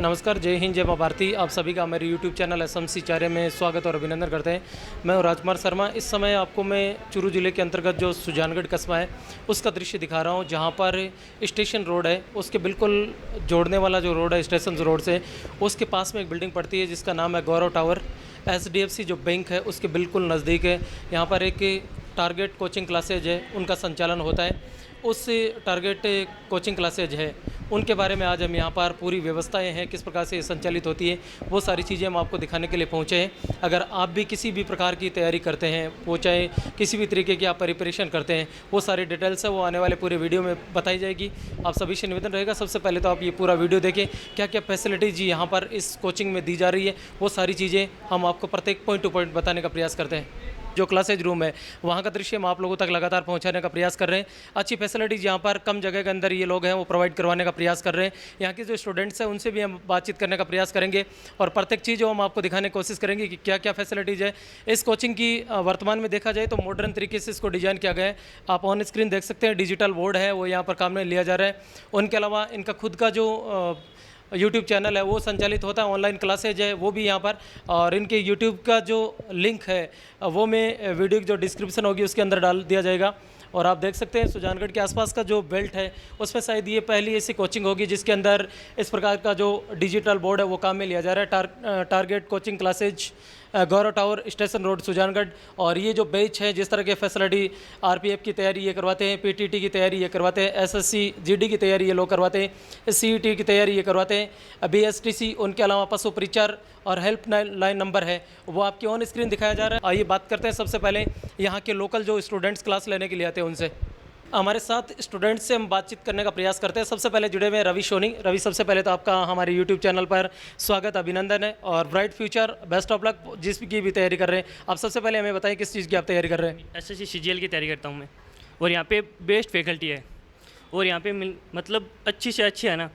नमस्कार, जय हिंद, जय माँ भारती। आप सभी का मेरे YouTube चैनल SMC चार्य में स्वागत और अभिनंदन करते हैं। मैं हूँ राजकुमार शर्मा। इस समय आपको मैं चूरू जिले के अंतर्गत जो सुजानगढ़ कस्बा है उसका दृश्य दिखा रहा हूँ, जहाँ पर स्टेशन रोड है, उसके बिल्कुल जोड़ने वाला जो रोड है स्टेशन रोड से, उसके पास में एक बिल्डिंग पड़ती है जिसका नाम है गौरव टावर। HDFC जो बैंक है उसके बिल्कुल नज़दीक है। यहाँ पर एक टारगेट कोचिंग क्लासेज है, उनका संचालन होता है। उस टारगेट कोचिंग क्लासेज है उनके बारे में आज हम यहाँ पर पूरी व्यवस्थाएं हैं, किस प्रकार से ये संचालित होती है, वो सारी चीज़ें हम आपको दिखाने के लिए पहुँचे हैं। अगर आप भी किसी भी प्रकार की तैयारी करते हैं, वो चाहे किसी भी तरीके की आप प्रिपरेशन करते हैं, वो सारी डिटेल्स है वो आने वाले पूरे वीडियो में बताई जाएगी। आप सभी से निवेदन रहेगा, सबसे पहले तो आप ये पूरा वीडियो देखें, क्या क्या फैसिलिटीज़ यहाँ पर इस कोचिंग में दी जा रही है, वो सारी चीज़ें हम आपको प्रत्येक पॉइंट टू पॉइंट बताने का प्रयास करते हैं। जो क्लासेज रूम है वहाँ का दृश्य हम आप लोगों तक लगातार पहुँचाने का प्रयास कर रहे हैं। अच्छी फैसिलिटीज़ यहाँ पर कम जगह के अंदर ये लोग हैं वो प्रोवाइड करवाने का प्रयास कर रहे हैं। यहाँ के जो स्टूडेंट्स हैं उनसे भी हम बातचीत करने का प्रयास करेंगे और प्रत्येक चीज़ हम आपको दिखाने की कोशिश करेंगे कि क्या क्या फैसिलिटीज़ है इस कोचिंग की। वर्तमान में देखा जाए तो मॉडर्न तरीके से इसको डिज़ाइन किया गया है। आप ऑन स्क्रीन देख सकते हैं, डिजिटल बोर्ड है वो यहाँ पर काम में लिया जा रहा है। उनके अलावा इनका खुद का जो यूट्यूब चैनल है वो संचालित होता है, ऑनलाइन क्लासेज है वो भी यहाँ पर, और इनके यूट्यूब का जो लिंक है वो मैं वीडियो की जो डिस्क्रिप्शन होगी उसके अंदर डाल दिया जाएगा। और आप देख सकते हैं सुजानगढ़ के आसपास का जो बेल्ट है उसमें शायद ये पहली ऐसी कोचिंग होगी जिसके अंदर इस प्रकार का जो डिजिटल बोर्ड है वो काम में लिया जा रहा है। टारगेट कोचिंग क्लासेज, गौरव टावर, स्टेशन रोड, सुजानगढ़। और ये जो बैच है, जिस तरह के फैसिलिटी, RPF की तैयारी ये करवाते हैं, PTT की तैयारी ये करवाते हैं, SSC GD की तैयारी ये लोग करवाते हैं, CET की तैयारी ये करवाते हैं, BSTC, उनके अलावा पशु परिचार और हेल्प लाइन नंबर है वो आपकी ऑन स्क्रीन दिखाया जा रहा है। आइए बात करते हैं सबसे पहले यहाँ के लोकल जो स्टूडेंट्स क्लास लेने के लिए आते हैं उनसे। हमारे साथ स्टूडेंट्स से हम बातचीत करने का प्रयास करते हैं। सबसे पहले जुड़े हुए हैं रवि सोनी। रवि, सबसे पहले तो आपका हमारे यूट्यूब चैनल पर स्वागत, अभिनंदन है और bright future, best of luck जिसकी भी तैयारी कर रहे हैं। आप सबसे पहले हमें बताएं किस चीज़ की आप तैयारी कर रहे हैं। SSC CGL की तैयारी करता हूँ मैं, और यहाँ पे बेस्ट फैकल्टी है, और यहाँ पे मतलब अच्छी से अच्छी है ना,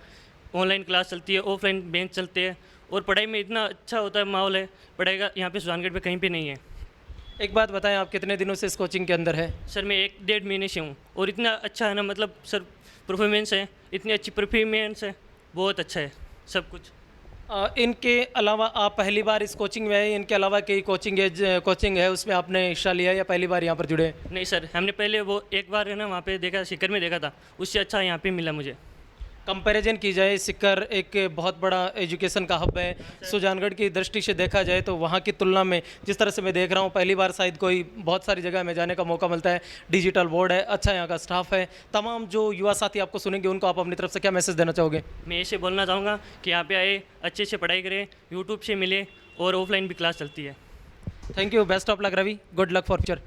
ऑनलाइन क्लास चलती है, ऑफलाइन बेंच चलते हैं, और पढ़ाई में इतना अच्छा होता है माहौल है पढ़ाई का, यहाँ पे सुजानगढ़ पे कहीं पे नहीं है। एक बात बताएं, आप कितने दिनों से इस कोचिंग के अंदर है? सर मैं 1-1.5 महीने से हूँ, और इतना अच्छा है ना, मतलब सर परफॉर्मेंस है, इतनी अच्छी परफॉर्मेंस है, बहुत अच्छा है सब कुछ। इनके अलावा आप पहली बार इस कोचिंग में आए? इनके अलावा कई कोचिंग है उसमें आपने हिस्सा लिया या पहली बार यहाँ पर जुड़े? नहीं सर, हमने पहले वो एक बार है ना वहाँ पे देखा, सीकर में देखा था, उससे अच्छा यहाँ पे मिला मुझे। कंपैरिजन की जाए, सीकर एक बहुत बड़ा एजुकेशन का हब है, सुजानगढ़ की दृष्टि से देखा जाए तो वहाँ की तुलना में जिस तरह से मैं देख रहा हूँ, पहली बार शायद कोई बहुत सारी जगह में जाने का मौका मिलता है। डिजिटल बोर्ड है, अच्छा यहाँ का स्टाफ है। तमाम जो युवा साथी आपको सुनेंगे उनको आप अपनी तरफ से क्या मैसेज देना चाहोगे? मैं ऐसे बोलना चाहूँगा कि यहाँ पे आए, अच्छे से पढ़ाई करें, यूट्यूब से मिले, और ऑफलाइन भी क्लास चलती है। Thank you, best of luck Ravi, good luck for future.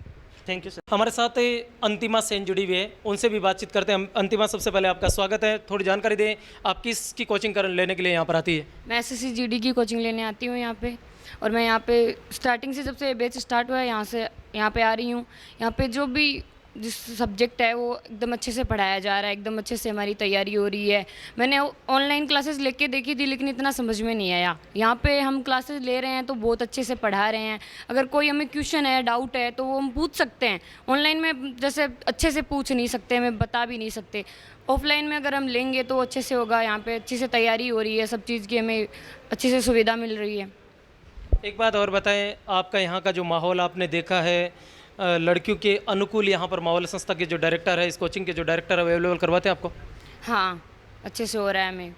Thank you sir. हमारे साथ अंतिमा सेन जुड़ी हुई है, उनसे भी बातचीत करते हैं। अंतिमा, सबसे पहले आपका स्वागत है, थोड़ी जानकारी दें, आप किसकी कोचिंग लेने के लिए यहाँ पर आती है? मैं SSC GD की कोचिंग लेने आती हूँ यहाँ पे, और मैं यहाँ पे स्टार्टिंग से, जब से बैच स्टार्ट हुआ है यहाँ पे आ रही हूँ। यहाँ पे जो भी जिस सब्जेक्ट है वो एकदम अच्छे से पढ़ाया जा रहा है, एकदम अच्छे से हमारी तैयारी हो रही है। मैंने ऑनलाइन क्लासेस लेके देखी थी लेकिन इतना समझ में नहीं आया। यहाँ पे हम क्लासेस ले रहे हैं तो बहुत अच्छे से पढ़ा रहे हैं। अगर कोई हमें क्वेश्चन है, डाउट है तो वो हम पूछ सकते हैं। ऑनलाइन में जैसे अच्छे से पूछ नहीं सकते, हमें बता भी नहीं सकते। ऑफलाइन में अगर हम लेंगे तो अच्छे से होगा। यहाँ पे अच्छे से तैयारी हो रही है, सब चीज़ की हमें अच्छे से सुविधा मिल रही है। एक बात और बताएं, आपका यहाँ का जो माहौल आपने देखा है, लड़कियों के अनुकूल यहाँ पर माहौल, संस्था के जो डायरेक्टर है, इस कोचिंग के जो डायरेक्टर अवेलेबल करवाते हैं आपको? हाँ, अच्छे से हो रहा है, हमें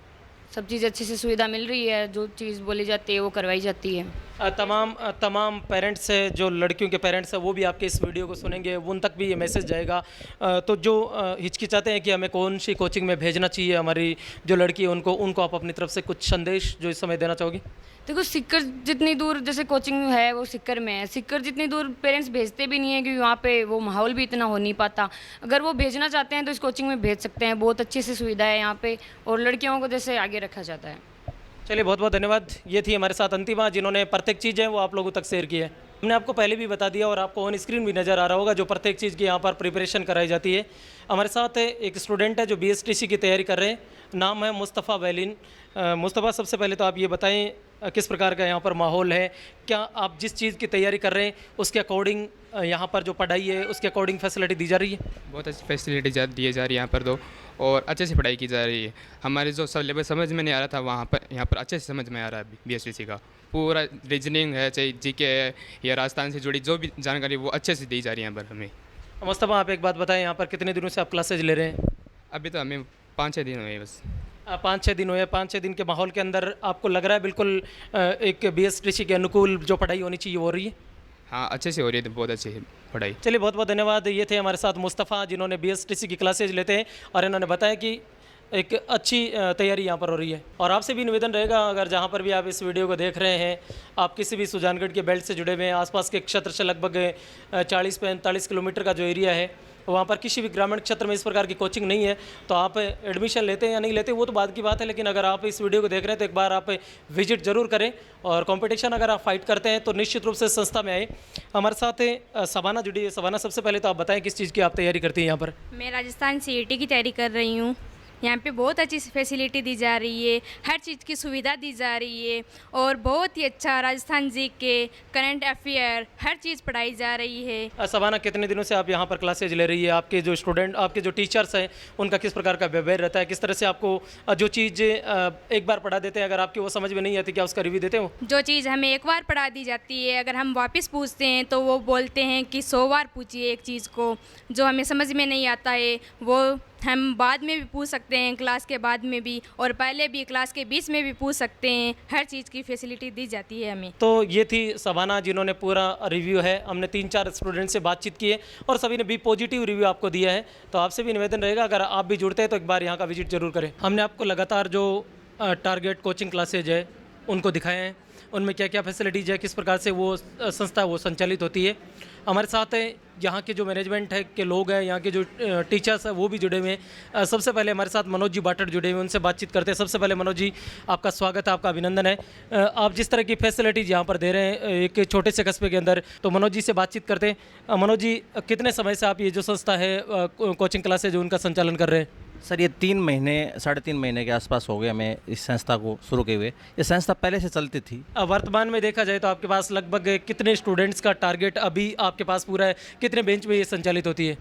सब चीज़ अच्छे से सुविधा मिल रही है, जो चीज़ बोली जाती है वो करवाई जाती है। तमाम पेरेंट्स है, जो लड़कियों के पेरेंट्स हैं वो भी आपके इस वीडियो को सुनेंगे, उन तक भी ये मैसेज जाएगा। तो जो हिचकिचाते हैं कि हमें कौन सी कोचिंग में भेजना चाहिए हमारी जो लड़की है, उनको आप अपनी तरफ से कुछ संदेश जो इस समय देना चाहोगी? देखो, सीकर जितनी दूर जैसे कोचिंग है वो सीकर में है, सीकर जितनी दूर पेरेंट्स भेजते भी नहीं है क्योंकि वहाँ पे वो माहौल भी इतना हो नहीं पाता। अगर वो भेजना चाहते हैं तो इस कोचिंग में भेज सकते हैं, बहुत अच्छी सी सुविधा है यहाँ पे, और लड़कियों को जैसे आगे रखा जाता है। चलिए, बहुत बहुत धन्यवाद। ये थी हमारे साथ अंतिमा, जिन्होंने प्रत्येक चीज़ है वो आप लोगों तक शेयर की है। हमने आपको पहले भी बता दिया और आपको ऑन स्क्रीन भी नज़र आ रहा होगा जो प्रत्येक चीज़ की यहाँ पर प्रिपरेशन कराई जाती है। हमारे साथ एक स्टूडेंट है जो BSTC की तैयारी कर रहे हैं, नाम है मुस्तफ़ा वैलिन। मुस्तफ़ा, सबसे पहले तो आप ये बताएं किस प्रकार का यहाँ पर माहौल है? क्या आप जिस चीज़ की तैयारी कर रहे हैं उसके अकॉर्डिंग यहाँ पर जो पढ़ाई है उसके अकॉर्डिंग फैसिलिटी दी जा रही है? बहुत अच्छी फैसिलिटी दी जा रही है यहाँ पर, तो और अच्छे से पढ़ाई की जा रही है। हमारे जो सिलेबस समझ में नहीं आ रहा था वहाँ पर यहाँ पर अच्छे से समझ में आ रहा है। BSTC का पूरा रीजनिंग है, चाहे GK है या राजस्थान से जुड़ी जो भी जानकारी वो अच्छे से दी जा रही है यहाँ पर हमें। मुस्तफ़ा, आप एक बात बताएं, यहाँ पर कितने दिनों से आप क्लासेज ले रहे हैं? अभी तो हमें 5-6 दिन हुए बस। 5-6 दिन हुए। 5-6 दिन के माहौल के अंदर आपको लग रहा है बिल्कुल एक BSTC के अनुकूल जो पढ़ाई होनी चाहिए वो हो रही है? हाँ, अच्छे से हो रही है, बहुत अच्छी है पढ़ाई। चलिए, बहुत बहुत धन्यवाद। ये थे हमारे साथ मुस्तफ़ा, जिन्होंने BSTC की क्लासेज लेते हैं और इन्होंने बताया कि एक अच्छी तैयारी यहाँ पर हो रही है। और आपसे भी निवेदन रहेगा, अगर जहाँ पर भी आप इस वीडियो को देख रहे हैं, आप किसी भी सुजानगढ़ के बेल्ट से जुड़े हुए हैं, आसपास के क्षेत्र से लगभग 40-45 किलोमीटर का जो एरिया है, वहाँ पर किसी भी ग्रामीण क्षेत्र में इस प्रकार की कोचिंग नहीं है, तो आप एडमिशन लेते हैं या नहीं लेते वो तो बाद की बात है, लेकिन अगर आप इस वीडियो को देख रहे हैं तो एक बार आप विजिट ज़रूर करें। और कंपटीशन अगर आप फाइट करते हैं तो निश्चित रूप से संस्था में आए। हमारे साथ सबाना जुड़ी है। सबाना, सबसे पहले तो आप बताएं किस चीज़ की आप तैयारी करती हैं यहाँ पर? मैं राजस्थान CET की तैयारी कर रही हूँ। यहाँ पे बहुत अच्छी फैसिलिटी दी जा रही है, हर चीज़ की सुविधा दी जा रही है और बहुत ही अच्छा राजस्थान GK, करंट अफेयर, हर चीज़ पढ़ाई जा रही है। सबाना, कितने दिनों से आप यहाँ पर क्लासेज ले रही है? आपके जो स्टूडेंट, आपके जो टीचर्स हैं, उनका किस प्रकार का व्यवहार रहता है? किस तरह से आपको जो चीज़ एक बार पढ़ा देते हैं, अगर आपकी वो समझ में नहीं आती, क्या उसका रिव्यू देते हो? जो चीज़ हमें एक बार पढ़ा दी जाती है, अगर हम वापस पूछते हैं तो वो बोलते हैं कि 100 बार पूछिए एक चीज़ को। जो हमें समझ में नहीं आता है वो हम बाद में भी पूछ सकते हैं, क्लास के बाद में भी, और पहले भी क्लास के बीच में भी पूछ सकते हैं। हर चीज़ की फैसिलिटी दी जाती है हमें। तो ये थी सबाना, जिन्होंने पूरा रिव्यू है, हमने 3-4 स्टूडेंट से बातचीत की है और सभी ने भी पॉजिटिव रिव्यू आपको दिया है। तो आपसे भी निवेदन रहेगा, अगर आप भी जुड़ते हैं तो एक बार यहाँ का विजिट जरूर करें। हमने आपको लगातार जो टारगेट कोचिंग क्लासेज है उनको दिखाए हैं, उनमें क्या क्या फैसिलिटीज़ है, किस प्रकार से वो संस्था वो संचालित होती है। हमारे साथ यहाँ के जो मैनेजमेंट है के लोग हैं, यहाँ के जो टीचर्स हैं वो भी जुड़े हुए हैं। सबसे पहले हमारे साथ मनोज जी बाटड़ जुड़े हुए हैं, उनसे बातचीत करते हैं। सबसे पहले मनोज जी, आपका स्वागत है, आपका अभिनंदन है। आप जिस तरह की फैसिलिटीज़ यहाँ पर दे रहे हैं एक छोटे से कस्बे के अंदर, तो मनोज जी से बातचीत करते हैं। मनोज जी, कितने समय से आप ये जो संस्था है कोचिंग क्लासेज उनका संचालन कर रहे हैं? सर, ये 3 महीने के आसपास हो गए हमें इस संस्था को शुरू किए हुए। ये संस्था पहले से चलती थी। वर्तमान में देखा जाए तो आपके पास लगभग कितने स्टूडेंट्स का टारगेट अभी आपके पास पूरा है? कितने बेंच में ये संचालित होती है?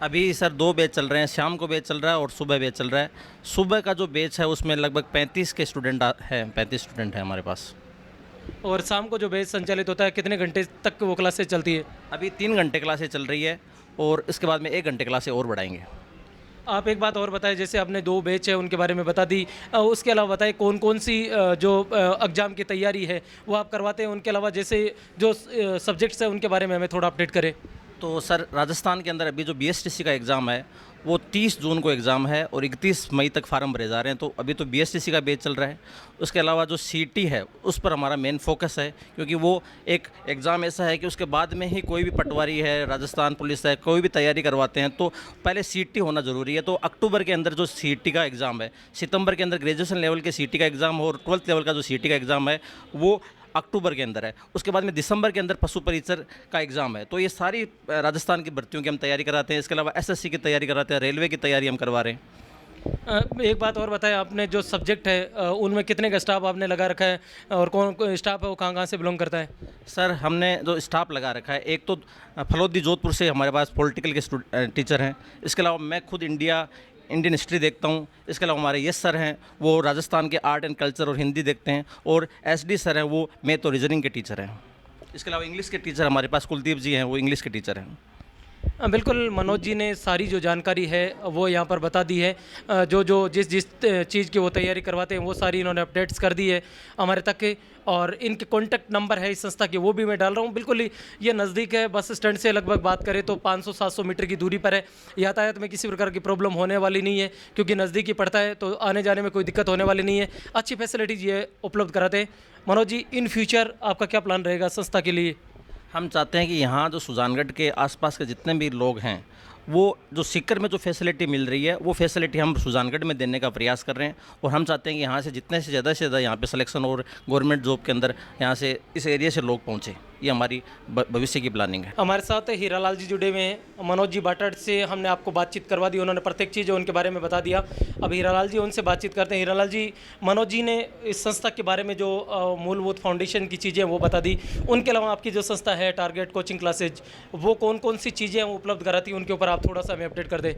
अभी सर 2 बैच चल रहे हैं, शाम को बैच चल रहा है और सुबह बैच चल रहा है। सुबह का जो बैच है उसमें लगभग 35 के स्टूडेंट हैं, 35 स्टूडेंट हैं हमारे पास। और शाम को जो बैच संचालित होता है कितने घंटे तक वो क्लासेज चलती है? अभी 3 घंटे क्लासेज चल रही है और इसके बाद में 1 घंटे क्लासेज और बढ़ाएंगे। आप एक बात और बताएं, जैसे आपने 2 बैच है उनके बारे में बता दी, उसके अलावा बताएं कौन कौन सी जो एग्ज़ाम की तैयारी है वो आप करवाते हैं। उनके अलावा जैसे जो सब्जेक्ट्स हैं उनके बारे में हमें थोड़ा अपडेट करें। तो सर, राजस्थान के अंदर अभी जो BSTC का एग्ज़ाम है वो 30 जून को एग्ज़ाम है और 31 मई तक फार्म भरे जा रहे हैं। तो अभी तो BSTC का बैच चल रहा है। उसके अलावा जो CET है उस पर हमारा मेन फोकस है, क्योंकि वो एक एग्ज़ाम ऐसा है कि उसके बाद में ही कोई भी पटवारी है, राजस्थान पुलिस है, कोई भी तैयारी करवाते हैं तो पहले CET होना ज़रूरी है। तो अक्टूबर के अंदर जो CET का एग्ज़ाम है, सितंबर के अंदर ग्रेजुएशन लेवल के CET का एग्ज़ाम और 12th लेवल का जो CET का एग्ज़ाम है वो अक्टूबर के अंदर है। उसके बाद में दिसंबर के अंदर पशु परिचर का एग्ज़ाम है। तो ये सारी राजस्थान की भर्तियों की हम तैयारी कराते हैं। इसके अलावा SSC की तैयारी कराते हैं, रेलवे की तैयारी हम करवा रहे हैं। एक बात और बताएं, आपने जो सब्जेक्ट है उनमें कितने का स्टाफ आपने लगा रखा है और कौन स्टाफ है वो कहाँ से बिलोंग करता है? सर, हमने जो स्टाफ लगा रखा है, एक तो फलोदी जोधपुर से हमारे पास पॉलिटिकल के टीचर हैं। इसके अलावा मैं खुद इंडियन हिस्ट्री देखता हूँ। इसके अलावा हमारे यस सर हैं, वो राजस्थान के आर्ट एंड कल्चर और हिंदी देखते हैं। और SD सर हैं, वो मैथ और रीजनिंग के टीचर हैं। इसके अलावा इंग्लिश के टीचर हमारे पास कुलदीप जी हैं, वो इंग्लिश के टीचर हैं। बिल्कुल, मनोज जी ने सारी जो जानकारी है वो यहाँ पर बता दी है। जो जिस चीज़ की वो तैयारी करवाते हैं वो सारी इन्होंने अपडेट्स कर दी है हमारे तक। और इनके कॉन्टैक्ट नंबर है इस संस्था के, वो भी मैं डाल रहा हूँ। बिल्कुल ये नज़दीक है, बस स्टैंड से लगभग बात करें तो 500-700 मीटर की दूरी पर है। यातायात में किसी प्रकार की प्रॉब्लम होने वाली नहीं है, क्योंकि नज़दीक ही पड़ता है, तो आने जाने में कोई दिक्कत होने वाली नहीं है। अच्छी फैसिलिटीज़ ये उपलब्ध कराते हैं। मनोज जी, इन फ्यूचर आपका क्या प्लान रहेगा संस्था के लिए? हम चाहते हैं कि यहाँ जो सुजानगढ़ के आसपास के जितने भी लोग हैं, वो जो सीकर में जो फैसिलिटी मिल रही है वो फैसिलिटी हम सुजानगढ़ में देने का प्रयास कर रहे हैं। और हम चाहते हैं कि यहाँ से जितने से ज़्यादा यहाँ पे सिलेक्शन और गवर्नमेंट जॉब के अंदर यहाँ से इस एरिया से लोग पहुँचें। ये हमारी भविष्य की प्लानिंग है। हमारे साथ हीरालाल जी जुड़े हुए हैं। मनोज जी बाटड़ से हमने आपको बातचीत करवा दी, उन्होंने प्रत्येक चीज़ उनके बारे में बता दिया। अब हीरालाल जी, उनसे बातचीत करते हैं। हीरालाल जी, मनोज जी ने इस संस्था के बारे में जो मूलभूत फाउंडेशन की चीज़ें वो बता दी। उनके अलावा आपकी जो संस्था है टारगेट कोचिंग क्लासेज, वो कौन कौन सी चीज़ें उपलब्ध कराती हैं, उनके ऊपर आप थोड़ा सा हमें अपडेट कर दें।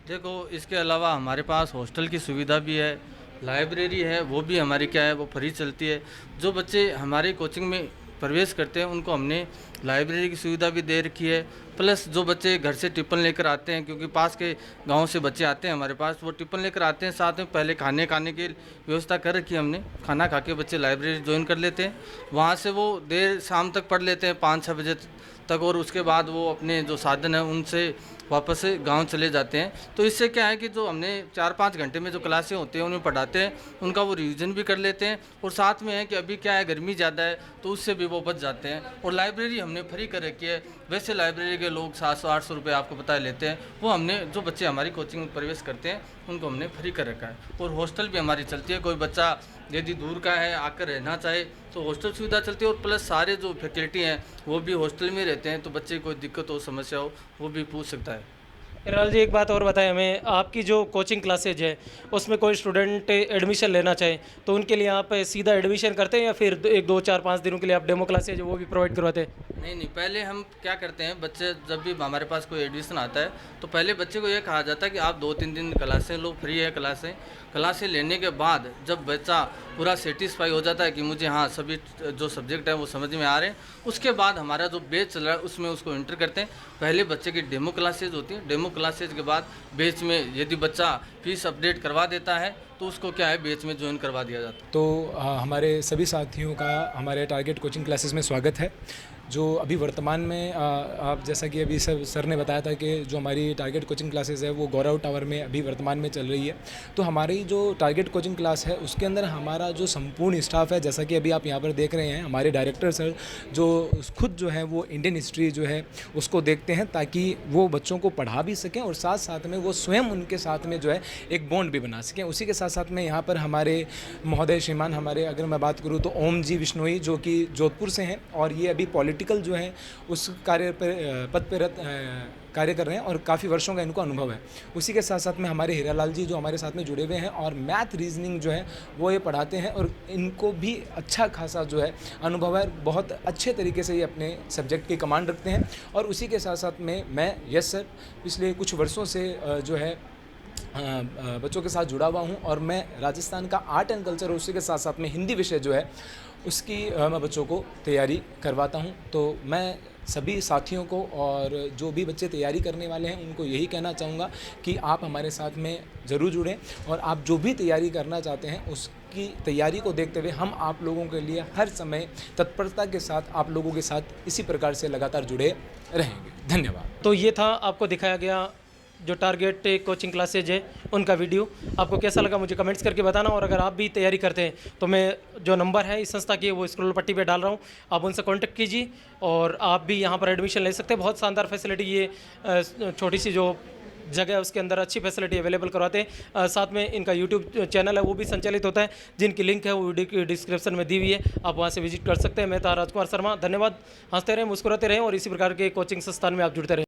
देखो, इसके अलावा हमारे पास हॉस्टल की सुविधा भी है, लाइब्रेरी है, वो भी हमारी क्या है वो फ्री चलती है। जो बच्चे हमारे कोचिंग में प्रवेश करते हैं उनको हमने लाइब्रेरी की सुविधा भी दे रखी है। प्लस जो बच्चे घर से टिफ़िन लेकर आते हैं, क्योंकि पास के गांव से बच्चे आते हैं हमारे पास, वो टिफ़िन लेकर आते हैं, साथ में पहले खाने की व्यवस्था कर रखी है हमने। खाना खा के बच्चे लाइब्रेरी ज्वाइन कर लेते हैं, वहाँ से वो देर शाम तक पढ़ लेते हैं 5-6 बजे तक, और उसके बाद वो अपने जो साधन है उनसे वापस से गांव चले जाते हैं। तो इससे क्या है कि जो हमने 4-5 घंटे में जो क्लासें होती हैं उनमें पढ़ाते हैं, उनका वो रिवीजन भी कर लेते हैं, और साथ में है कि अभी क्या है गर्मी ज़्यादा है तो उससे भी वो बच जाते हैं। और लाइब्रेरी हमने फ्री कर रखी है। वैसे लाइब्रेरी के लोग 700-800 रुपये आपको पता लेते हैं, वो हमने जो बच्चे हमारी कोचिंग में प्रवेश करते हैं उनको हमने फ्री कर रखा है। और हॉस्टल भी हमारी चलती है, कोई बच्चा यदि दूर का है आकर रहना चाहे तो हॉस्टल सुविधा चलती है। और प्लस सारे जो फैकल्टी हैं वो भी हॉस्टल में रहते हैं, तो बच्चे कोई दिक्कत हो समस्या हो वो भी पूछ सकता है। हीरालाल जी, एक बात और बताएं हमें, आपकी जो कोचिंग क्लासेज है उसमें कोई स्टूडेंट एडमिशन लेना चाहे तो उनके लिए आप सीधा एडमिशन करते हैं या फिर 1-2-4-5 दिनों के लिए आप डेमो क्लासेज वो भी प्रोवाइड करवाते हैं? नहीं, पहले हम क्या करते हैं, बच्चे जब भी हमारे पास कोई एडमिशन आता है तो पहले बच्चे को ये कहा जाता है कि आप 2-3 दिन क्लासें लो, फ्री है क्लासें लेने के बाद जब बच्चा पूरा सेटिस्फाई हो जाता है कि मुझे हाँ सभी जो सब्जेक्ट है वो समझ में आ रहे हैं, उसके बाद हमारा जो बैच चल रहा है उसमें उसको एंटर करते हैं। पहले बच्चे की डेमो क्लासेज होती हैं, डेमो क्लासेज के बाद बैच में यदि बच्चा फीस अपडेट करवा देता है तो उसको क्या है बैच में ज्वाइन करवा दिया जाता है। तो हमारे सभी साथियों का हमारे टारगेट कोचिंग क्लासेस में स्वागत है। जो अभी वर्तमान में आप जैसा कि अभी सर ने बताया था कि जो हमारी टारगेट कोचिंग क्लासेस है वो गौरव टावर में अभी वर्तमान में चल रही है। तो हमारी जो टारगेट कोचिंग क्लास है उसके अंदर हमारा जो संपूर्ण स्टाफ है, जैसा कि अभी आप यहाँ पर देख रहे हैं, हमारे डायरेक्टर सर जो खुद जो है वो इंडियन हिस्ट्री जो है उसको देखते हैं ताकि वो बच्चों को पढ़ा भी सकें और साथ साथ में वो स्वयं उनके साथ में जो है एक बॉन्ड भी बना सकें। उसी के साथ साथ में यहाँ पर हमारे महोदय श्रीमान, हमारे अगर मैं बात करूँ तो ओम जी विश्नोई जो कि जोधपुर से हैं और ये अभी पॉलिटिकल जो है उस पद पर कार्य कर रहे हैं और काफ़ी वर्षों का इनको अनुभव है। उसी के साथ साथ में हमारे हीरालाल जी जो हमारे साथ में जुड़े हुए हैं और मैथ रीजनिंग जो है वो ये पढ़ाते हैं और इनको भी अच्छा खासा जो है अनुभव है, बहुत अच्छे तरीके से ये अपने सब्जेक्ट की कमांड रखते हैं। और उसी के साथ साथ में मैं यस सर पिछले कुछ वर्षों से जो है बच्चों के साथ जुड़ा हुआ हूँ और मैं राजस्थान का आर्ट एंड कल्चर और उसी के साथ साथ में हिंदी विषय जो है उसकी मैं बच्चों को तैयारी करवाता हूँ। तो मैं सभी साथियों को और जो भी बच्चे तैयारी करने वाले हैं उनको यही कहना चाहूँगा कि आप हमारे साथ में ज़रूर जुड़ें और आप जो भी तैयारी करना चाहते हैं उसकी तैयारी को देखते हुए हम आप लोगों के लिए हर समय तत्परता के साथ आप लोगों के साथ इसी प्रकार से लगातार जुड़े रहेंगे। धन्यवाद। तो ये था आपको दिखाया गया जो टारगेट कोचिंग क्लासेज है उनका वीडियो। आपको कैसा लगा मुझे कमेंट्स करके बताना, और अगर आप भी तैयारी करते हैं तो मैं जो नंबर है इस संस्था की वो स्क्रॉल पट्टी पे डाल रहा हूँ, आप उनसे कांटेक्ट कीजिए और आप भी यहाँ पर एडमिशन ले सकते हैं। बहुत शानदार फैसिलिटी, ये छोटी सी जो जगह है उसके अंदर अच्छी फैसिलिटी अवेलेबल करवाते हैं। साथ में इनका यूट्यूब चैनल है वो भी संचालित होता है, जिनकी लिंक है वो वीडियो की डिस्क्रिप्शन में दी हुई है, आप वहाँ से विजिट कर सकते हैं। मैं था राजकुमार शर्मा, धन्यवाद। हंसते रहें, मुस्कुराते रहें और इसी प्रकार के कोचिंग संस्थान में आप जुड़ते रहें।